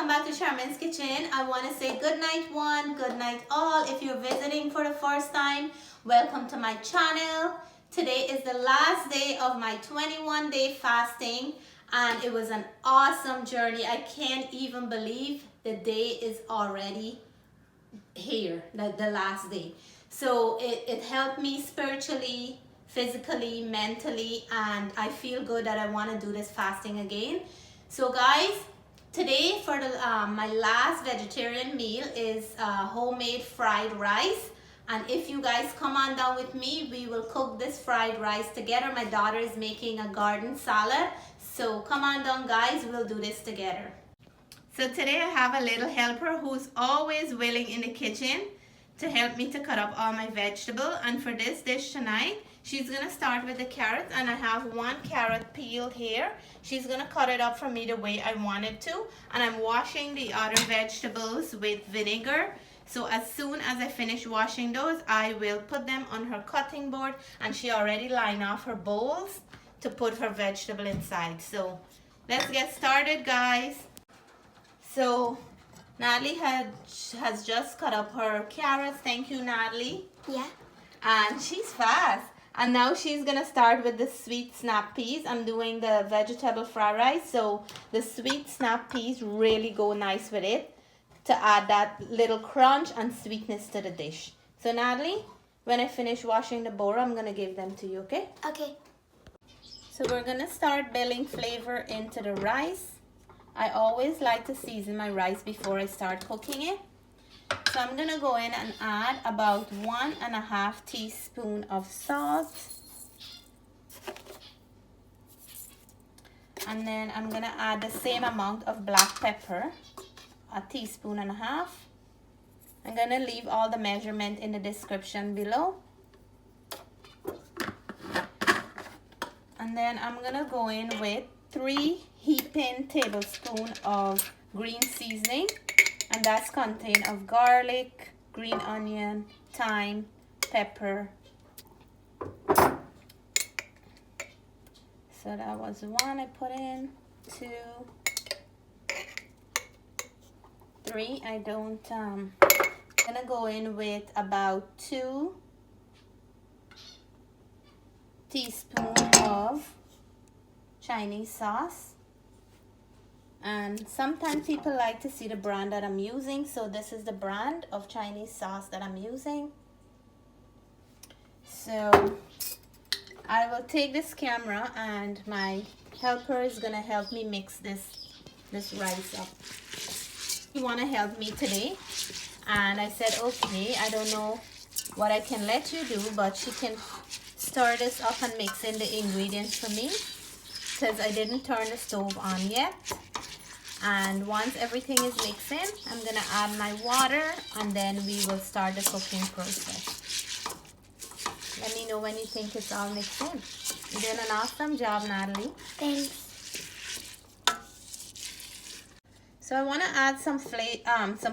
back to Charmaine's Kitchen. I want to say good night one, good night all. If you're visiting for the first time, welcome to my channel. Today is the last day of my 21-day fasting and it was an awesome journey. I can't even believe the day is already here, the last day. So it helped me spiritually, physically, mentally, and I feel good that I want to do this fasting again. So guys, today for the my last vegetarian meal is homemade fried rice. And if you guys come on down with me, we will cook this fried rice together. My daughter is making a garden salad. So come on down guys, we'll do this together. So today I have a little helper who's always willing in the kitchen to help me to cut up all my vegetable. And for this dish tonight, she's gonna start with the carrots, and I have one carrot peeled here. She's gonna cut it up for me the way I want it to, and I'm washing the other vegetables with vinegar. So as soon as I finish washing those, I will put them on her cutting board, and she already lined off her bowls to put her vegetable inside. So let's get started guys. So Natalie has just cut up her carrots. Thank you, Natalie. Yeah. And she's fast. And now she's gonna start with the sweet snap peas. I'm doing the vegetable fried rice, so the sweet snap peas really go nice with it to add that little crunch and sweetness to the dish. So Natalie, when I finish washing the bora, I'm gonna give them to you, okay? Okay. So we're gonna start building flavor into the rice. I always like to season my rice before I start cooking it. So I'm gonna go in and add about 1.5 teaspoons of salt. And then I'm gonna add the same amount of black pepper, 1.5 teaspoons. I'm gonna leave all the measurement in the description below. And then I'm gonna go in with 3 heaping tablespoons of green seasoning, and that's contained of garlic, green onion, thyme, pepper. So that was 1 I put in, 2, 3. I don't I'm gonna go in with about 2 teaspoons of Chinese sauce. And sometimes people like to see the brand that I'm using, so this is the brand of Chinese sauce that I'm using. So I will take this camera and my helper is gonna help me mix this rice up. He wanna help me today, and I said okay, I don't know what I can let you do, but she can stir this up and mix in the ingredients for me, because I didn't turn the stove on yet. And once everything is mixing, I'm gonna add my water, and then we will start the cooking process. Let me know when you think it's all mixed in. You're doing an awesome job, Natalie. Thanks. So I want to add some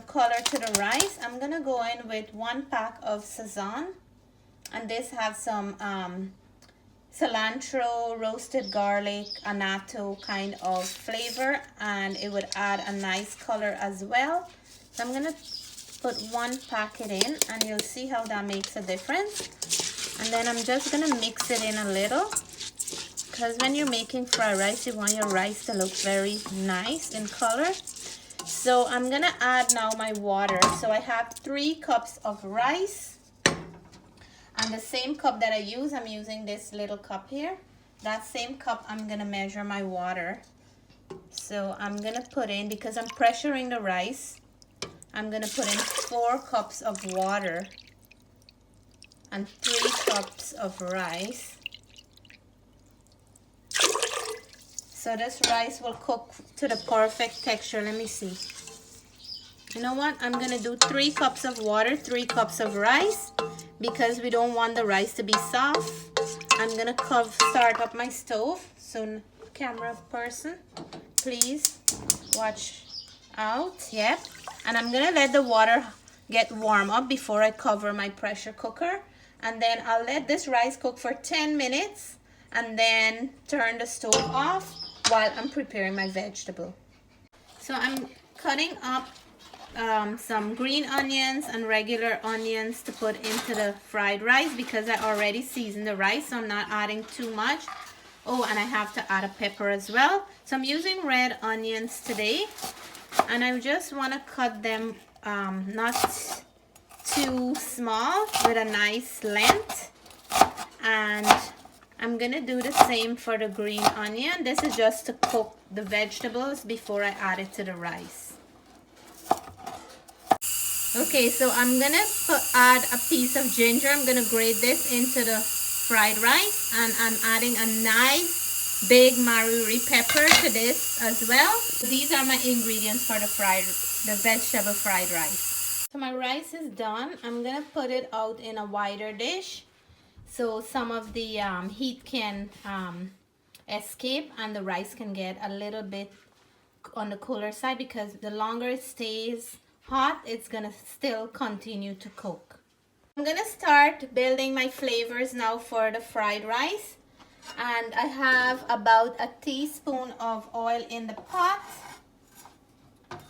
color to the rice. I'm gonna go in with 1 pack of Sazon, and this has some cilantro, roasted garlic, annatto kind of flavor, and it would add a nice color as well. So I'm gonna put 1 packet in, and you'll see how that makes a difference. And then I'm just gonna mix it in a little, because when you're making fried rice, you want your rice to look very nice in color. So I'm gonna add now my water. So I have 3 cups of rice. And the same cup that I use, I'm using this little cup here. That same cup, I'm gonna measure my water. So I'm gonna put in, because I'm pressuring the rice, I'm gonna put in 4 cups of water and 3 cups of rice. So this rice will cook to the perfect texture. Let me see. You know what? I'm gonna do 3 cups of water, 3 cups of rice, because we don't want the rice to be soft. I'm gonna start up my stove. So camera person, please watch out. Yep. And I'm gonna let the water get warm up before I cover my pressure cooker. And then I'll let this rice cook for 10 minutes and then turn the stove off while I'm preparing my vegetable. So I'm cutting up some green onions and regular onions to put into the fried rice because I already seasoned the rice, so I'm not adding too much. Oh, and I have to add a pepper as well. So I'm using red onions today, and I just want to cut them not too small, with a nice length. And I'm gonna do the same for the green onion. This is just to cook the vegetables before I add it to the rice. Okay, so I'm gonna add a piece of ginger. I'm gonna grate this into the fried rice, and I'm adding a nice big wirrie pepper to this as well. So these are my ingredients for the vegetable fried rice. So my rice is done. I'm gonna put it out in a wider dish so some of the heat can escape and the rice can get a little bit on the cooler side, because the longer it stays hot, it's gonna still continue to cook. I'm gonna start building my flavors now for the fried rice, and I have about a teaspoon of oil in the pot.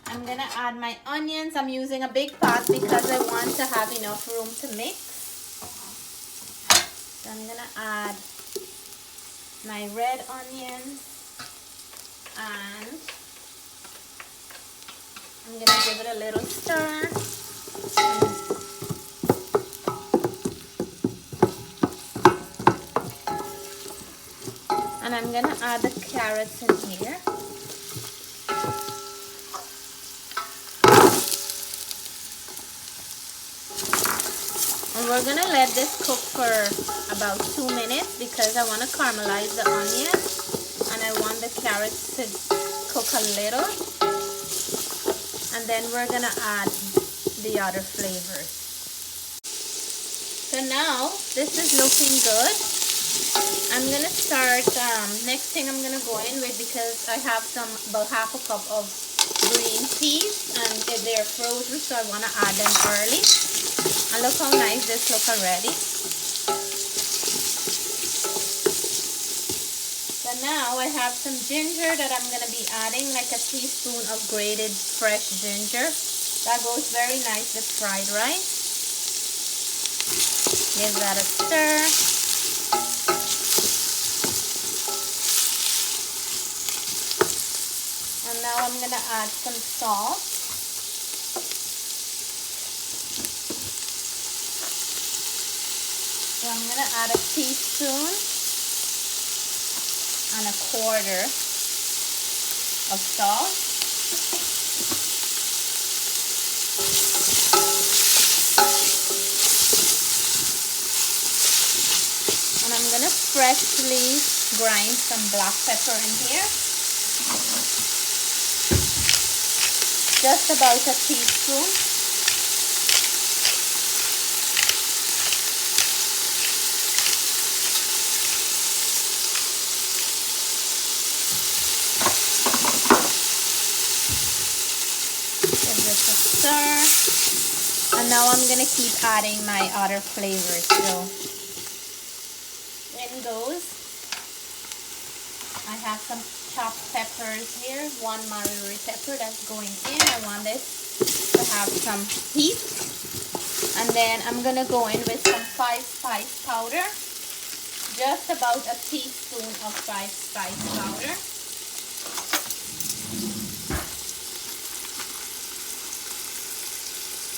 I'm gonna add my onions. I'm using a big pot because I want to have enough room to mix. So I'm gonna add my red onions, and I'm gonna give it a little stir. And I'm gonna add the carrots in here. And we're gonna let this cook for about 2 minutes because I want to caramelize the onion and I want the carrots to cook a little. And then we're gonna add the other flavors. So now this is looking good. I'm gonna start, next thing I'm gonna go in with, because I have about half a cup of green peas and they're frozen, so I wanna add them early. And look how nice this looks already. So now I have some ginger that I'm gonna be adding, like a teaspoon of grated fresh ginger. That goes very nice with fried rice. Give that a stir. And now I'm gonna add some salt. So I'm gonna add a teaspoon and a quarter of salt. And I'm gonna freshly grind some black pepper in here. Just about a teaspoon. Give this a stir. And now I'm gonna keep adding my other flavors. So in goes. I have some chopped peppers here, 1 wirrie pepper that's going in. I want this to have some heat. And then I'm gonna go in with some 5-spice powder, just about a teaspoon of 5-spice powder.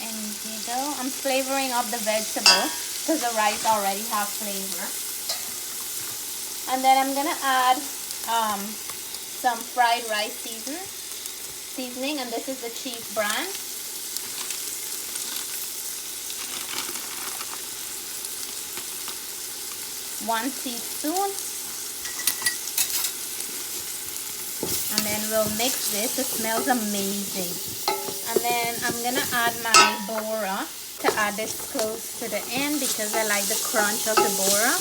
And here you go. I'm flavoring up the vegetable because the rice already have flavor. And then I'm gonna add some fried rice seasoning, and this is the cheap brand. One teaspoon. And then we'll mix this. It smells amazing. And then I'm gonna add my bora to add this close to the end because I like the crunch of the bora.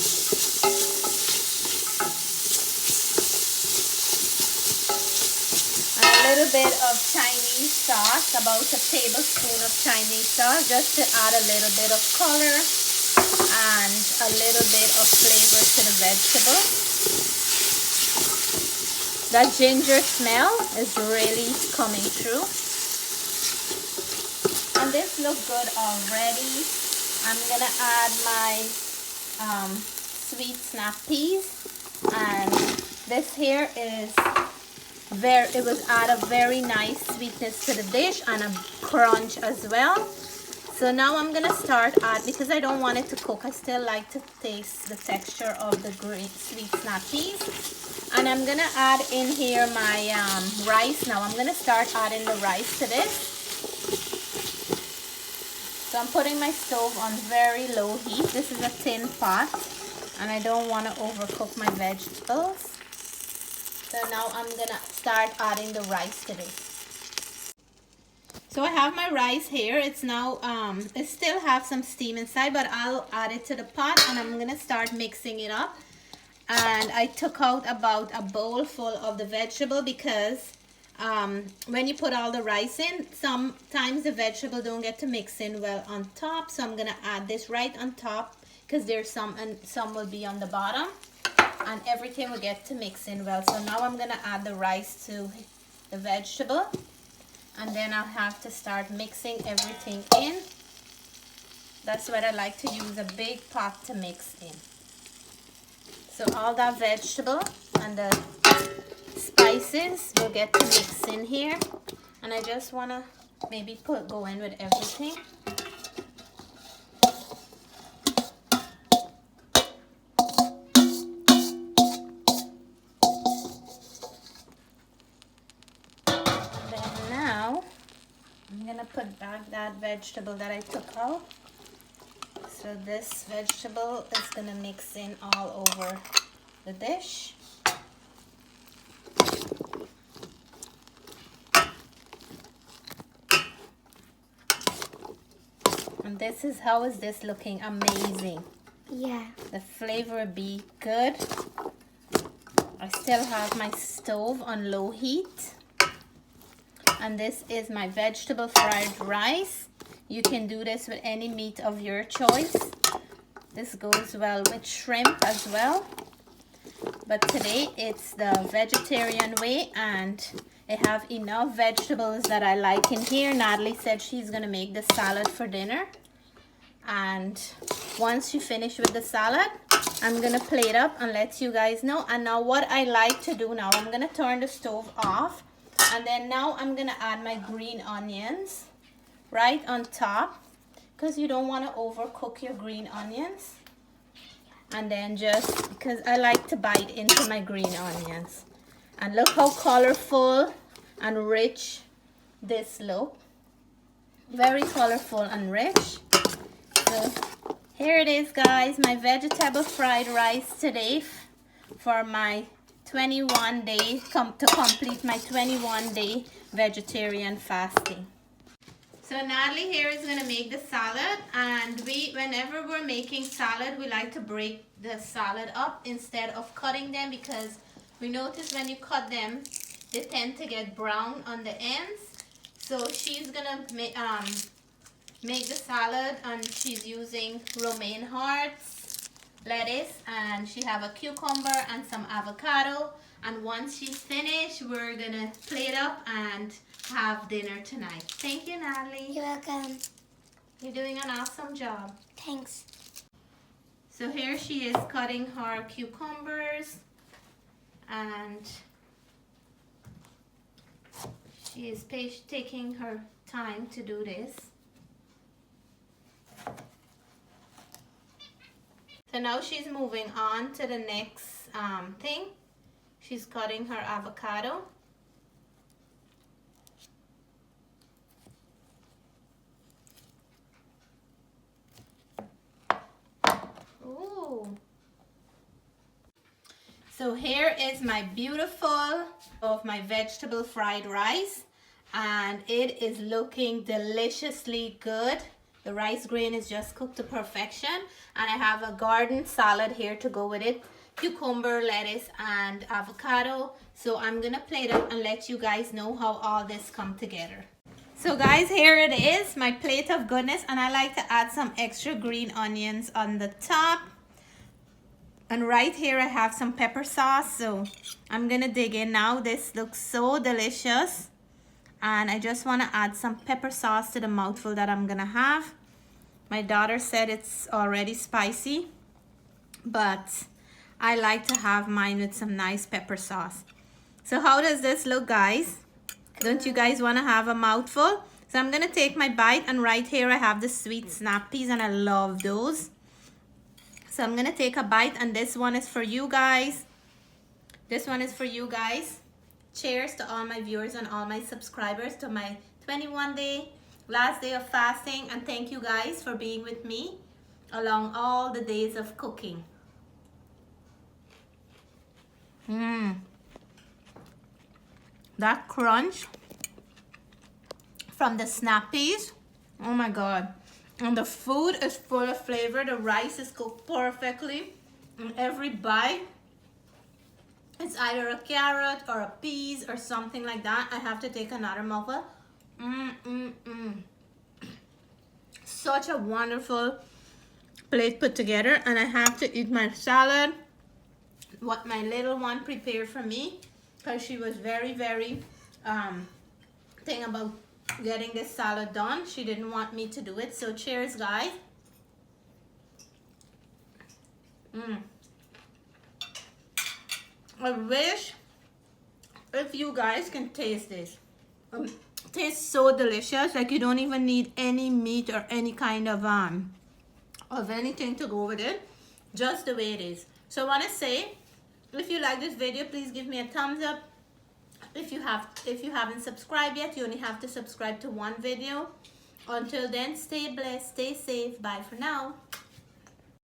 A little bit of Chinese sauce, about a tablespoon of Chinese sauce, just to add a little bit of color and a little bit of flavor to the vegetable. That ginger smell is really coming through. And this looks good already. I'm gonna add my sweet snap peas, and this here is it will add a very nice sweetness to the dish and a crunch as well. So now I'm gonna start because I don't want it to cook. I still like to taste the texture of the green sweet snap peas. And I'm gonna add in here my rice. Now I'm gonna start adding the rice to this. So I'm putting my stove on very low heat. This is a tin pot and I don't want to overcook my vegetables. So now I'm gonna start adding the rice to this. So I have my rice here. It's now, it still have some steam inside, but I'll add it to the pot and I'm gonna start mixing it up. And I took out about a bowl full of the vegetable because when you put all the rice in, sometimes the vegetable don't get to mix in well on top. So I'm gonna add this right on top because there's some and some will be on the bottom, and everything will get to mix in well. So now I'm gonna add the rice to the vegetable, and then I'll have to start mixing everything in. That's what I like to use, a big pot to mix in. So all that vegetable and the spices will get to mix in here, and I just want to maybe go in with everything. And then now I'm gonna put back that vegetable that I took out. So this vegetable is gonna mix in all over the dish. And this is, how is this looking? Amazing. Yeah. The flavor will be good. I still have my stove on low heat. And this is my vegetable fried rice. You can do this with any meat of your choice. This goes well with shrimp as well. But today it's the vegetarian way, and I have enough vegetables that I like in here. Natalie said she's gonna make the salad for dinner. And once you finish with the salad, I'm gonna plate up and let you guys know. And now what I like to do now, I'm gonna turn the stove off. And then now I'm gonna add my green onions right on top, because you don't want to overcook your green onions. And then just because I like to bite into my green onions. And look how colorful and rich this look. Very colorful and rich. So here it is, guys, my vegetable fried rice today for my 21-day, to complete my 21-day vegetarian fasting. So Natalie here is going to make the salad, and whenever we're making salad, we like to break the salad up instead of cutting them, because we notice when you cut them, they tend to get brown on the ends. So she's going to make the salad, and she's using romaine hearts, lettuce, and she have a cucumber and some avocado. And once she's finished, we're going to plate up and have dinner tonight. Thank you, Natalie. You're welcome. You're doing an awesome job. Thanks. So here she is cutting her cucumbers, and she is taking her time to do this. So now she's moving on to the next thing. She's cutting her avocado. Ooh. So here is my beautiful of my vegetable fried rice, and it is looking deliciously good. The rice grain is just cooked to perfection, and I have a garden salad here to go with it. Cucumber, lettuce, and avocado. So I'm gonna plate it and let you guys know how all this come together. So guys, here it is, my plate of goodness, and I like to add some extra green onions on the top. And right here I have some pepper sauce, so I'm gonna dig in now. This looks so delicious. And I just want to add some pepper sauce to the mouthful that I'm gonna have. My daughter said it's already spicy, but I like to have mine with some nice pepper sauce. So how does this look, guys? Don't you guys want to have a mouthful? So I'm gonna take my bite, and right here I have the sweet snap peas, and I love those. So I'm gonna take a bite, and this one is for you guys. This one is for you guys. Cheers to all my viewers and all my subscribers to my 21-day last day of fasting, and thank you guys for being with me along all the days of cooking. That crunch from the snap peas, oh my god. And the food is full of flavor. The rice is cooked perfectly. And every bite, it's either a carrot or a peas or something like that. I have to take another mouthful. Such a wonderful plate put together. And I have to eat my salad, what my little one prepared for me, because she was very thing about getting this salad done. She didn't want me to do it. So cheers, guys. I wish if you guys can taste this. Tastes so delicious. Like you don't even need any meat or any kind of anything to go with it. Just the way it is. So I want to say, if you like this video, please give me a thumbs up. If you haven't subscribed yet, you only have to subscribe to one video. Until then, stay blessed, stay safe. Bye for now.